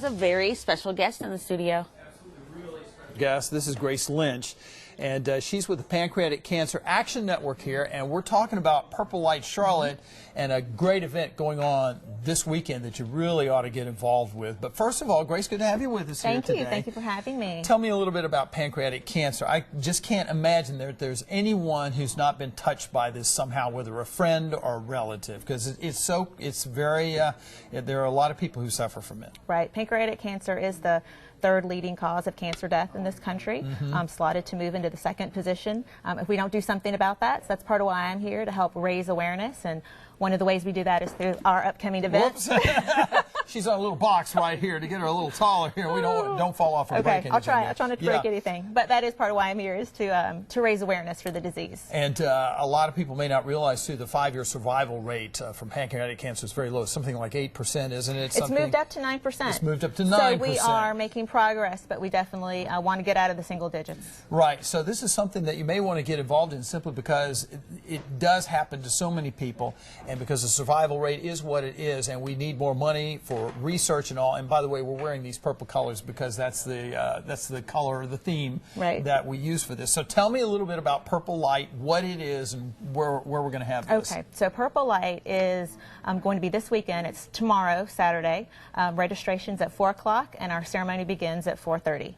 A very special guest in the studio. Guest. This is Grace Lynch, and she's with the Pancreatic Cancer Action Network here, and we're talking about PurpleLight Charlotte and a great event going on this weekend that you really ought to get involved with. But first of all, Grace, good to have you with us here today. Thank you for having me. Tell me a little bit about pancreatic cancer. I just can't imagine that there's anyone who's not been touched by this somehow, whether a friend or a relative, because it's very, there are a lot of people who suffer from it. Right. Pancreatic cancer is the third leading cause of cancer death in this country, slotted to move into the second position if we don't do something about that. So that's part of why I'm here, to help raise awareness, and one of the ways we do that is through our upcoming events. She's on a little box right here to get her a little taller here. We don't fall off or break anything. I'll try not to break anything, but that is part of why I'm here, is to raise awareness for the disease. And a lot of people may not realize too, the 5-year survival rate from pancreatic cancer is very low, something like 8%, isn't it? It's moved up to 9%. It's moved up to 9%. So we are making progress, but we definitely want to get out of the single digits. Right. So this is something that you may want to get involved in, simply because it does happen to so many people, and because the survival rate is what it is, and we need more money for research and all. And by the way, we're wearing these purple colors because that's the color, the theme that we use for this. So tell me a little bit about PurpleLight, what it is, and where we're going to have this. Okay. So PurpleLight is going to be this weekend. It's tomorrow, Saturday. Registration's at 4 o'clock, and our ceremony begins at 4:30.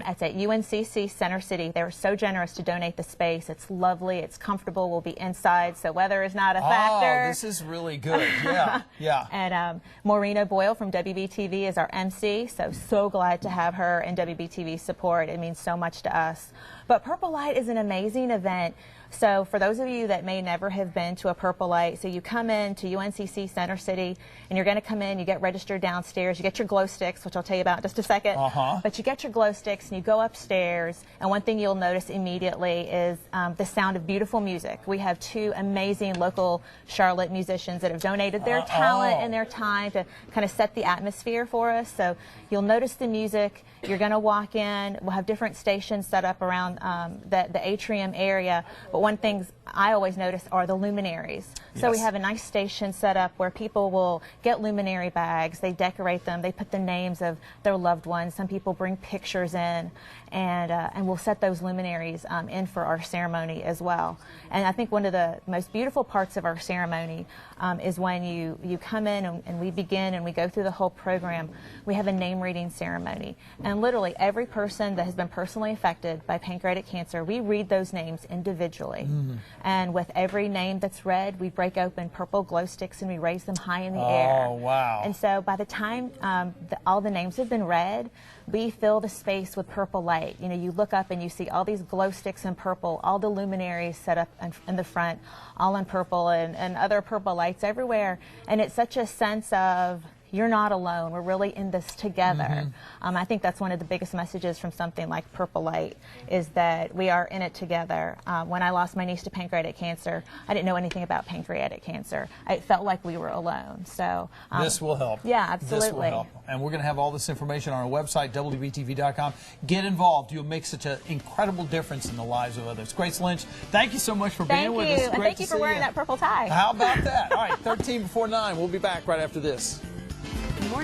It's at UNCC Center City. They were so generous to donate the space. It's lovely. It's comfortable. We'll be inside, so weather is not a factor. Oh, this is really good. Yeah, yeah. And Maureen O'Boyle from WBTV is our MC, so glad to have her and WBTV support. It means so much to us. But PurpleLight is an amazing event. So for those of you that may never have been to a PurpleLight, so you come in to UNCC Center City, and you're going to come in, you get registered downstairs, you get your glow sticks, which I'll tell you about in just a second. But you get your glow sticks, and you go upstairs, and one thing you'll notice immediately is the sound of beautiful music. We have 2 amazing local Charlotte musicians that have donated their talent and their time to kind of set the atmosphere for us. So you'll notice the music. You're going to walk in. We'll have different stations set up around the atrium area. But one thing I always notice are the luminaries. So we have a nice station set up where people will get luminary bags. They decorate them. They put the names of their loved ones. Some people bring pictures in, and we'll set those luminaries in for our ceremony as well. And I think one of the most beautiful parts of our ceremony is when you come in and we begin and we go through the whole program. We have a name reading ceremony, and literally every person that has been personally affected by pancreatic cancer, we read those names individually. And with every name that's read, we break open purple glow sticks and we raise them high in the air. Oh, wow. And so by the time all the names have been read, we fill the space with purple light. You know, you look up and you see all these glow sticks in purple, all the luminaries set up in the front, all in purple, and other purple lights everywhere. And it's such a sense of, you're not alone. We're really in this together. I think that's one of the biggest messages from something like PurpleLight, is that we are in it together. When I lost my niece to pancreatic cancer, I didn't know anything about pancreatic cancer. It felt like we were alone. So this will help. Yeah, absolutely. This will help. And we're going to have all this information on our website, WBTV.com. Get involved. You'll make such an incredible difference in the lives of others. Grace Lynch, thank you so much for being with us. Thank you for wearing that purple tie. How about that? All right, 13 before 9. We'll be back right after this.